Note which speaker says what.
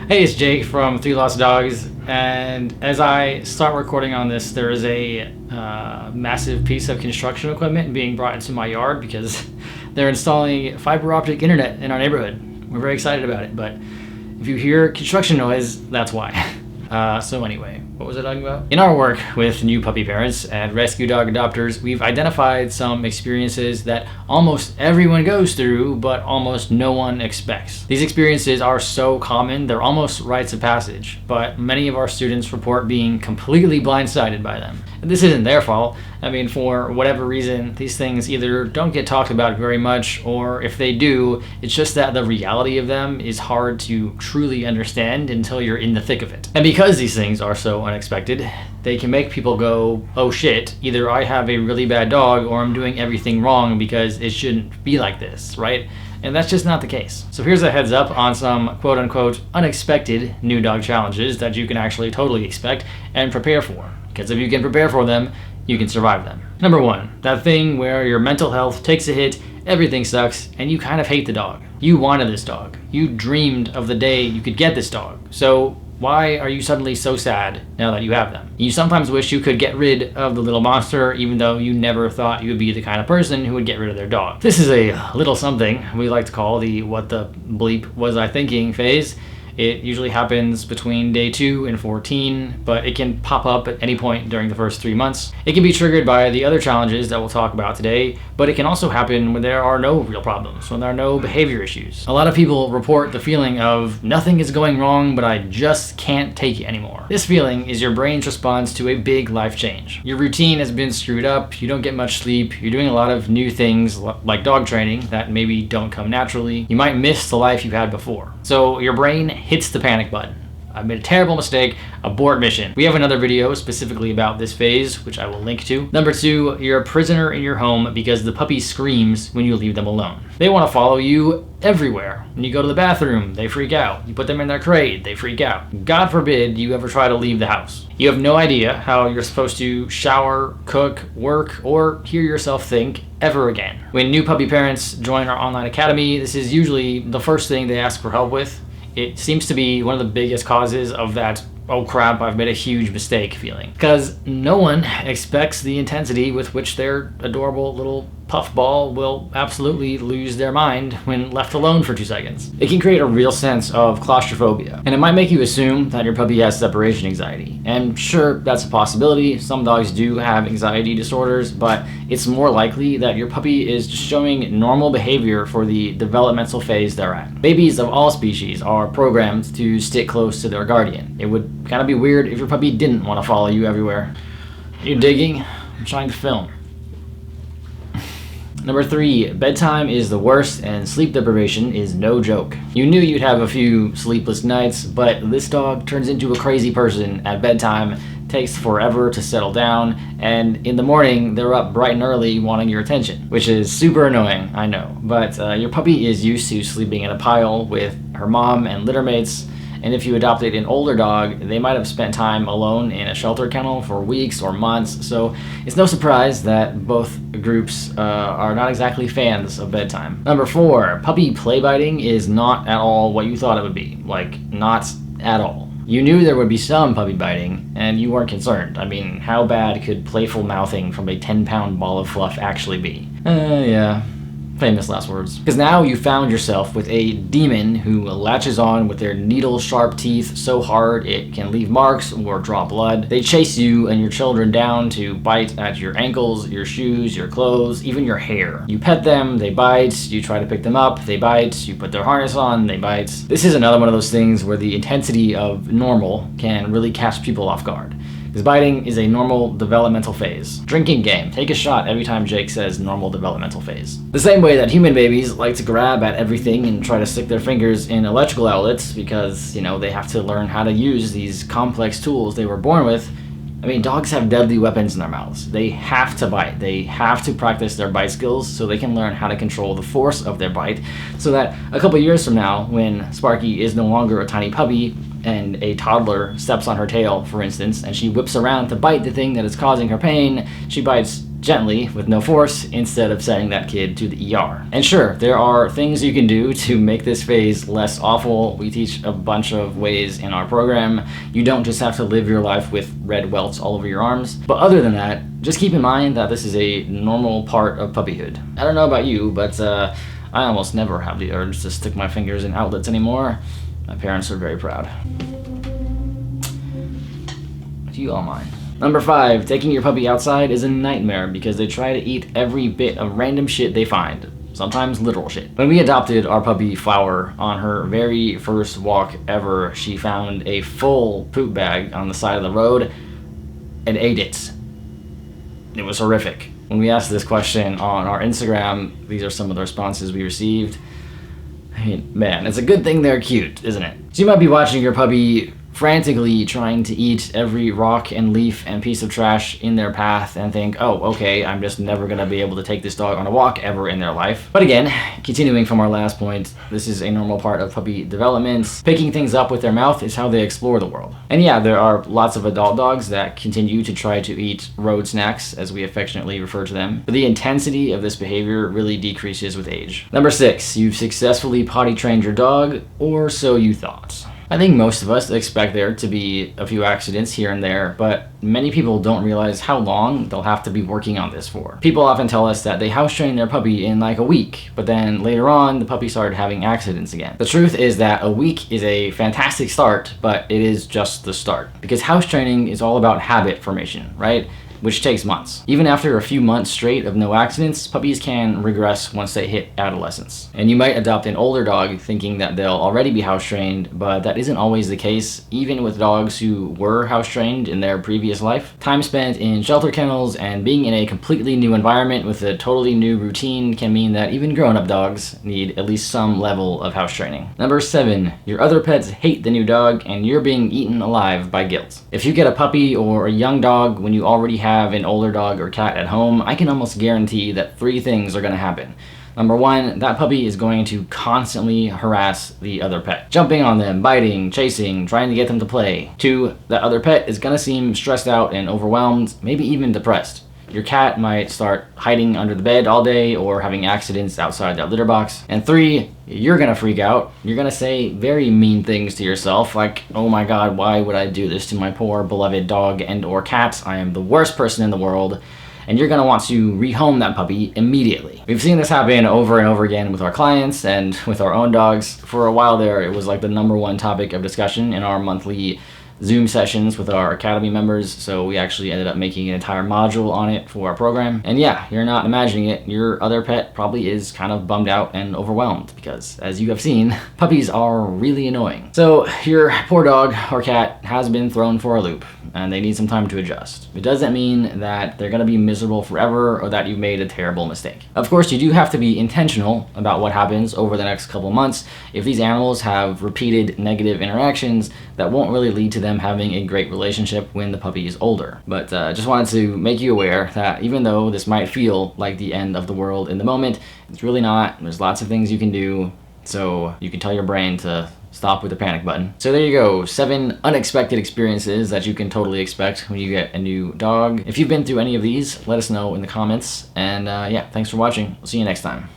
Speaker 1: Hey, it's Jake from Three Lost Dogs, and as I start recording on this, there is a massive piece of construction equipment being brought into my yard because they're installing fiber optic internet in our neighborhood. We're very excited about it, but if you hear construction noise, that's why. So anyway, what was I talking about? In our work with new puppy parents and rescue dog adopters, we've identified some experiences that almost everyone goes through, but almost no one expects. These experiences are so common, they're almost rites of passage, but many of our students report being completely blindsided by them. And this isn't their fault. I mean, for whatever reason, these things either don't get talked about very much, or if they do, it's just that the reality of them is hard to truly understand until you're in the thick of it. And because these things are so unexpected, they can make people go, oh shit, either I have a really bad dog or I'm doing everything wrong because it shouldn't be like this, right? And that's just not the case. So here's a heads up on some quote unquote unexpected new dog challenges that you can actually totally expect and prepare for. Because if you can prepare for them, you can survive them. Number one, that thing where your mental health takes a hit, everything sucks, and you kind of hate the dog. You wanted this dog. You dreamed of the day you could get this dog. So why are you suddenly so sad now that you have them? You sometimes wish you could get rid of the little monster, even though you never thought you would be the kind of person who would get rid of their dog. This is a little something we like to call the what the bleep was I thinking phase. It usually happens between day 2 and 14, but it can pop up at any point during the first 3 months. It can be triggered by the other challenges that we'll talk about today, but it can also happen when there are no real problems, when there are no behavior issues. A lot of people report the feeling of nothing is going wrong, but I just can't take it anymore. This feeling is your brain's response to a big life change. Your routine has been screwed up, you don't get much sleep, you're doing a lot of new things like dog training that maybe don't come naturally. You might miss the life you've had before. So your brain hits the panic button. I've made a terrible mistake, abort mission. We have another video specifically about this phase, which I will link to. Number 2, you're a prisoner in your home because the puppy screams when you leave them alone. They want to follow you everywhere. When you go to the bathroom, they freak out. You put them in their crate, they freak out. God forbid you ever try to leave the house. You have no idea how you're supposed to shower, cook, work, or hear yourself think ever again. When new puppy parents join our online academy, this is usually the first thing they ask for help with. It seems to be one of the biggest causes of that, oh crap, I've made a huge mistake feeling. Because no one expects the intensity with which their adorable little puffball will absolutely lose their mind when left alone for 2 seconds. It can create a real sense of claustrophobia, and it might make you assume that your puppy has separation anxiety. And sure, that's a possibility. Some dogs do have anxiety disorders, but it's more likely that your puppy is just showing normal behavior for the developmental phase they're at. Babies of all species are programmed to stick close to their guardian. It would kind of be weird if your puppy didn't want to follow you everywhere. You digging? I'm trying to film. Number 3, bedtime is the worst and sleep deprivation is no joke. You knew you'd have a few sleepless nights, but this dog turns into a crazy person at bedtime, takes forever to settle down, and in the morning they're up bright and early wanting your attention, which is super annoying, I know. But your puppy is used to sleeping in a pile with her mom and litter mates, and if you adopted an older dog, they might have spent time alone in a shelter kennel for weeks or months, so it's no surprise that both groups are not exactly fans of bedtime. Number 4, puppy play biting is not at all what you thought it would be. Like, not at all. You knew there would be some puppy biting, and you weren't concerned. I mean, how bad could playful mouthing from a 10-pound ball of fluff actually be? Yeah. Famous last words. Because now you found yourself with a demon who latches on with their needle-sharp teeth so hard it can leave marks or draw blood. They chase you and your children down to bite at your ankles, your shoes, your clothes, even your hair. You pet them, they bite. You try to pick them up, they bite. You put their harness on, they bite. This is another one of those things where the intensity of normal can really catch people off guard. Because biting is a normal developmental phase. Drinking game. Take a shot every time Jake says normal developmental phase. The same way that human babies like to grab at everything and try to stick their fingers in electrical outlets because, you know, they have to learn how to use these complex tools they were born with. I mean, dogs have deadly weapons in their mouths. They have to bite. They have to practice their bite skills so they can learn how to control the force of their bite so that a couple years from now, when Sparky is no longer a tiny puppy and a toddler steps on her tail, for instance, and she whips around to bite the thing that is causing her pain, she bites gently with no force instead of sending that kid to the ER. And sure, there are things you can do to make this phase less awful. We teach a bunch of ways in our program. You don't just have to live your life with red welts all over your arms. But other than that, just keep in mind that this is a normal part of puppyhood. I don't know about you, but I almost never have the urge to stick my fingers in outlets anymore. My parents are very proud. Do you all mind? Number 5, taking your puppy outside is a nightmare because they try to eat every bit of random shit they find. Sometimes literal shit. When we adopted our puppy Flower, on her very first walk ever, she found a full poop bag on the side of the road and ate it. It was horrific. When we asked this question on our Instagram, these are some of the responses we received. I mean, man, it's a good thing they're cute, isn't it? So you might be watching your puppy frantically trying to eat every rock and leaf and piece of trash in their path and think, oh, okay, I'm just never gonna be able to take this dog on a walk ever in their life. But again, continuing from our last point, this is a normal part of puppy development. Picking things up with their mouth is how they explore the world. And yeah, there are lots of adult dogs that continue to try to eat road snacks, as we affectionately refer to them. But the intensity of this behavior really decreases with age. Number 6, you've successfully potty trained your dog, or so you thought. I think most of us expect there to be a few accidents here and there, but many people don't realize how long they'll have to be working on this for. People often tell us that they house trained their puppy in like a week, but then later on, the puppy started having accidents again. The truth is that a week is a fantastic start, but it is just the start. Because house training is all about habit formation, right? Which takes months. Even after a few months straight of no accidents, puppies can regress once they hit adolescence. And you might adopt an older dog thinking that they'll already be house trained, but that isn't always the case, even with dogs who were house trained in their previous life. Time spent in shelter kennels and being in a completely new environment with a totally new routine can mean that even grown-up dogs need at least some level of house training. Number 7, your other pets hate the new dog and you're being eaten alive by guilt. If you get a puppy or a young dog when you already have an older dog or cat at home, I can almost guarantee that 3 things are going to happen. Number 1, that puppy is going to constantly harass the other pet. Jumping on them, biting, chasing, trying to get them to play. 2, that other pet is going to seem stressed out and overwhelmed, maybe even depressed. Your cat might start hiding under the bed all day or having accidents outside that litter box. And 3, you're gonna freak out. You're gonna say very mean things to yourself like, oh my god, why would I do this to my poor beloved dog and or cat? I am the worst person in the world. And you're gonna want to rehome that puppy immediately. We've seen this happen over and over again with our clients and with our own dogs. For a while there, it was like the #1 topic of discussion in our monthly Zoom sessions with our Academy members, so we actually ended up making an entire module on it for our program. And yeah, you're not imagining it, your other pet probably is kind of bummed out and overwhelmed because, as you have seen, puppies are really annoying. So your poor dog or cat has been thrown for a loop and they need some time to adjust. It doesn't mean that they're gonna be miserable forever or that you've made a terrible mistake. Of course, you do have to be intentional about what happens over the next couple months. If these animals have repeated negative interactions, that won't really lead to them having a great relationship when the puppy is older. But just wanted to make you aware that even though this might feel like the end of the world in the moment, it's really not. There's lots of things you can do, so you can tell your brain to stop with the panic button. So there you go, 7 unexpected experiences that you can totally expect when you get a new dog. If you've been through any of these, let us know in the comments. And yeah, thanks for watching. We'll see you next time.